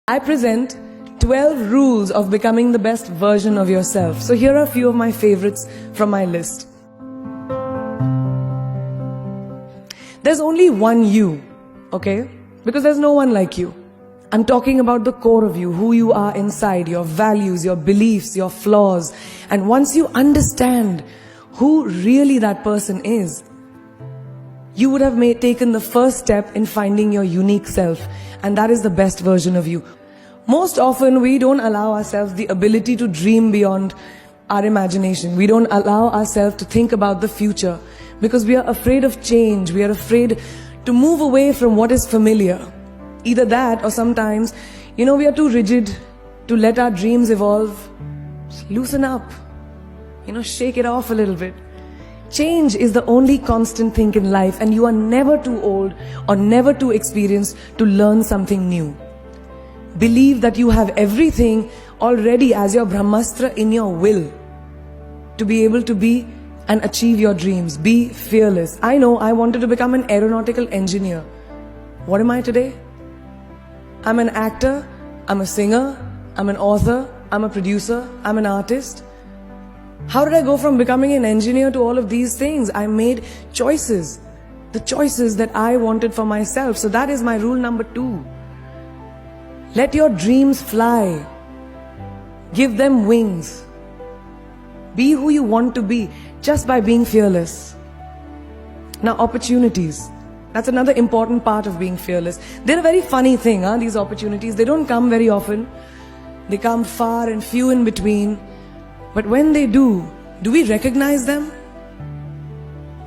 I present 12 rules of becoming the best version of yourself. So here are a few of my favorites from my list. There's only one you, okay? Because there's no one like you. I'm talking about the core of you, who you are inside, your values, your beliefs, your flaws. And once you understand who really that person is, you would have taken the first step in finding your unique self, and that is the best version of you. Most often we don't allow ourselves the ability to dream beyond our imagination. We don't allow ourselves to think about the future because we are afraid of change. We are afraid to move away from what is familiar. Either that or sometimes, we are too rigid to let our dreams evolve. Just loosen up, shake it off a little bit. Change is the only constant thing in life, and you are never too old or never too experienced to learn something new. Believe that you have everything already as your Brahmastra in your will to be able to be and achieve your dreams. Be fearless. I know I wanted to become an aeronautical engineer. What am I today? I'm an actor, I'm a singer, I'm an author, I'm a producer, I'm an artist. How did I go from becoming an engineer to all of these things? I made choices. The choices that I wanted for myself. So that is my rule number 2. Let your dreams fly. Give them wings. Be who you want to be just by being fearless. Now, opportunities. That's another important part of being fearless. They're a very funny thing, these opportunities. They don't come very often. They come far and few in between. But when they do we recognize them?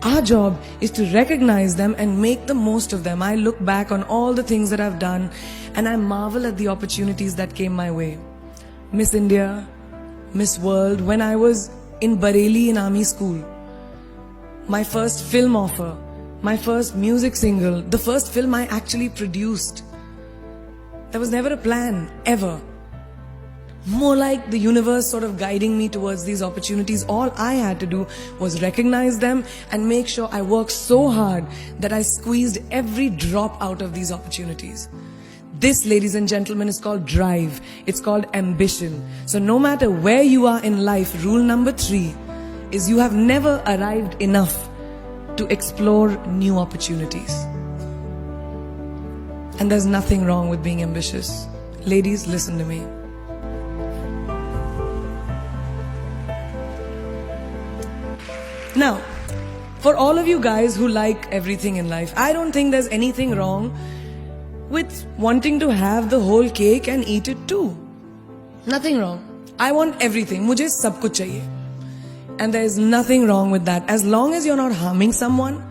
Our job is to recognize them and make the most of them. I look back on all the things that I've done and I marvel at the opportunities that came my way. Miss India, Miss World, when I was in Bareilly in army school. My first film offer, my first music single, the first film I actually produced. There was never a plan, ever. More like the universe sort of guiding me towards these opportunities. All I had to do was recognize them and make sure I worked so hard that I squeezed every drop out of these opportunities. This, ladies and gentlemen, is called drive. It's called ambition. So no matter where you are in life, rule number 3 is you have never arrived enough to explore new opportunities. And there's nothing wrong with being ambitious. Ladies, listen to me. Now, for all of you guys who like everything in life, I don't think there's anything wrong with wanting to have the whole cake and eat it too. Nothing wrong. I want everything. Mujhe sab kuch chahiye. And there is nothing wrong with that. As long as you're not harming someone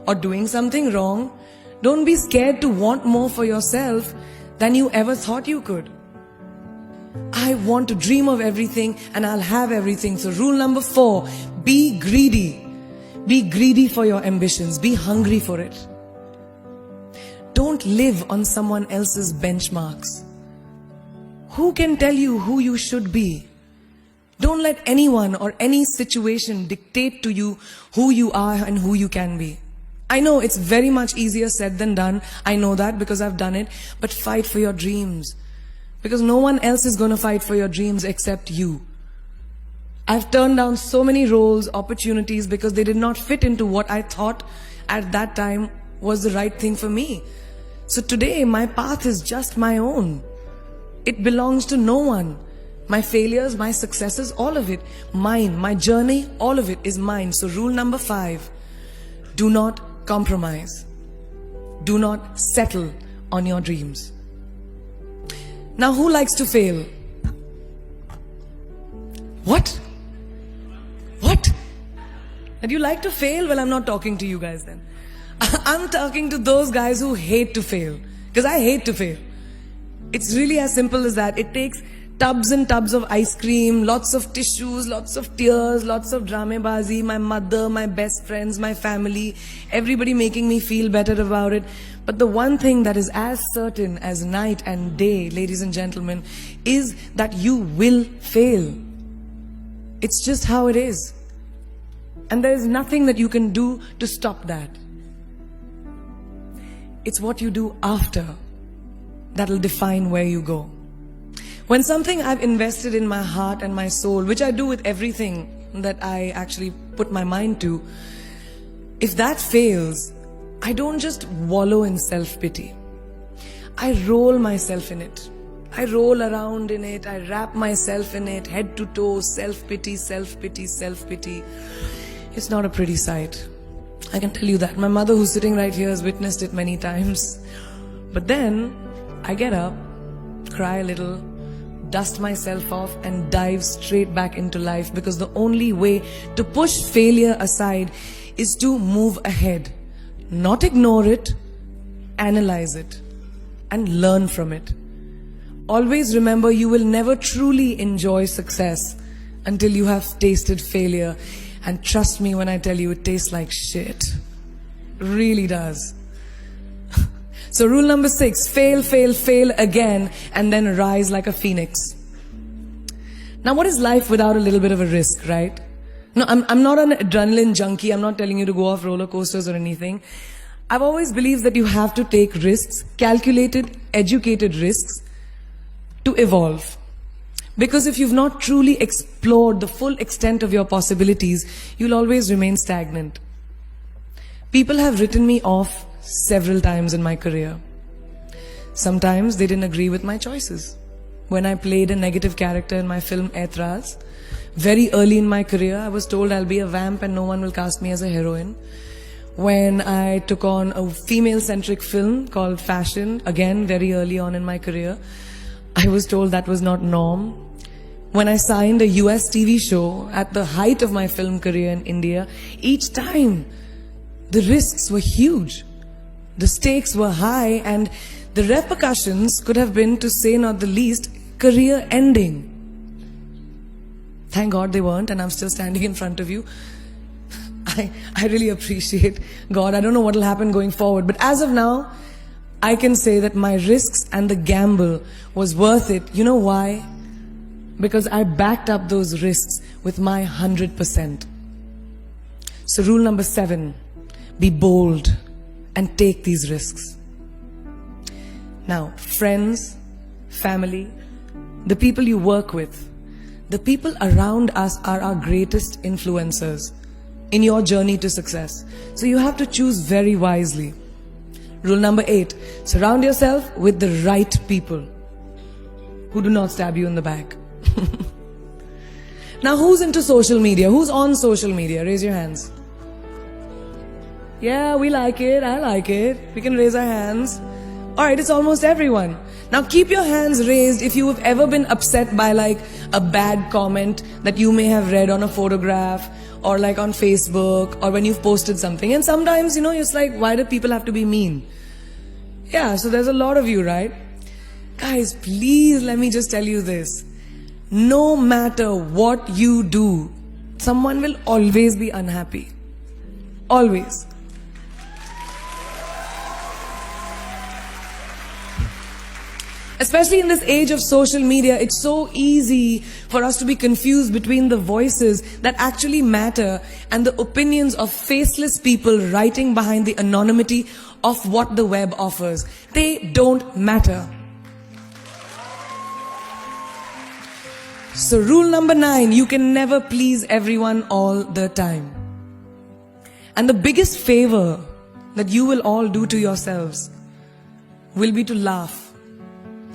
or doing something wrong, don't be scared to want more for yourself than you ever thought you could. I want to dream of everything and I'll have everything. So rule number 4, be greedy. Be greedy for your ambitions. Be hungry for it. Don't live on someone else's benchmarks. Who can tell you who you should be? Don't let anyone or any situation dictate to you who you are and who you can be. I know it's very much easier said than done. I know that because I've done it. But fight for your dreams. Because no one else is going to fight for your dreams except you. I've turned down so many roles, opportunities because they did not fit into what I thought at that time was the right thing for me. So today my path is just my own. It belongs to no one. My failures, my successes, all of it, mine. My journey, all of it is mine. So rule number 5, do not compromise. Do not settle on your dreams. Now, who likes to fail? What? What? And you like to fail? Well, I'm not talking to you guys then. I'm talking to those guys who hate to fail. Because I hate to fail. It's really as simple as that. It takes tubs and tubs of ice cream, lots of tissues, lots of tears, lots of dramabazi, my mother, my best friends, my family, everybody making me feel better about it. But the one thing that is as certain as night and day, ladies and gentlemen, is that you will fail. It's just how it is. And there is nothing that you can do to stop that. It's what you do after that'll define where you go. When something I've invested in my heart and my soul, which I do with everything that I actually put my mind to, if that fails, I don't just wallow in self-pity. I roll myself in it. I roll around in it. I wrap myself in it, head to toe, self-pity, self-pity, self-pity. It's not a pretty sight. I can tell you that. My mother, who's sitting right here, has witnessed it many times. But then I get up, cry a little, dust myself off and dive straight back into life, because the only way to push failure aside is to move ahead. Not ignore it, analyze it, and learn from it. Always remember, you will never truly enjoy success until you have tasted failure. And trust me when I tell you, it tastes like shit. Really does. So rule number 6, fail, fail, fail again, and then rise like a phoenix. Now, what is life without a little bit of a risk, right? No, I'm not an adrenaline junkie. I'm not telling you to go off roller coasters or anything. I've always believed that you have to take risks, calculated, educated risks, to evolve. Because if you've not truly explored the full extent of your possibilities, you'll always remain stagnant. People have written me off several times in my career. Sometimes they didn't agree with my choices. When I played a negative character in my film Aitraz, very early in my career, I was told I'll be a vamp and no one will cast me as a heroine. When I took on a female-centric film called Fashion, again very early on in my career, I was told that was not norm. When I signed a US TV show at the height of my film career in India, each time the risks were huge. The stakes were high and the repercussions could have been, to say not the least, career ending. Thank God they weren't, and I'm still standing in front of you. I really appreciate God. I don't know what will happen going forward, but as of now, I can say that my risks and the gamble was worth it. You know why? Because I backed up those risks with my 100%. So rule number 7, be bold and take these risks. Now, friends, family, the people you work with, the people around us are our greatest influencers in your journey to success. So you have to choose very wisely. Rule number 8, surround yourself with the right people who do not stab you in the back. Now, who's into social media? Who's on social media? Raise your hands. Yeah, we like it. I like it. We can raise our hands. Alright, it's almost everyone. Now keep your hands raised if you have ever been upset by like a bad comment that you may have read on a photograph or like on Facebook or when you've posted something. And sometimes, it's like, why do people have to be mean? Yeah, so there's a lot of you, right? Guys, please let me just tell you this. No matter what you do, someone will always be unhappy. Always. Especially in this age of social media, it's so easy for us to be confused between the voices that actually matter and the opinions of faceless people writing behind the anonymity of what the web offers. They don't matter. So rule number 9, you can never please everyone all the time. And the biggest favor that you will all do to yourselves will be to laugh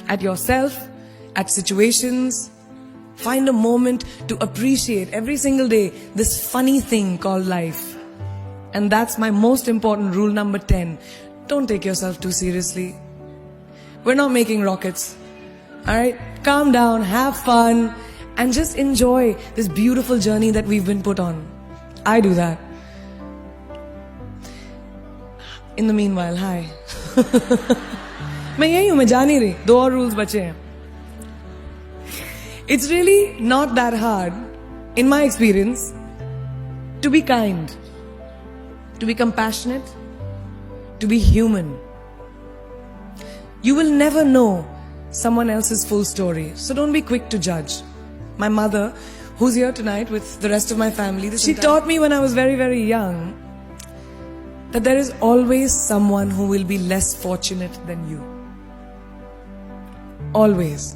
at yourself, at situations. Find a moment to appreciate every single day this funny thing called life. And that's my most important rule number 10. Don't take yourself too seriously. We're not making rockets. Alright? Calm down, have fun, and just enjoy this beautiful journey that we've been put on. I do that. In the meanwhile, hi. मैं यही हूँ, मैं जा नहीं रही, 2 और rules बचे हैं. It's really not that hard, in my experience, to be kind, to be compassionate, to be human. You will never know someone else's full story, so don't be quick to judge. My mother, who's here tonight with the rest of my family, she taught me when I was very, very young that there is always someone who will be less fortunate than you. always.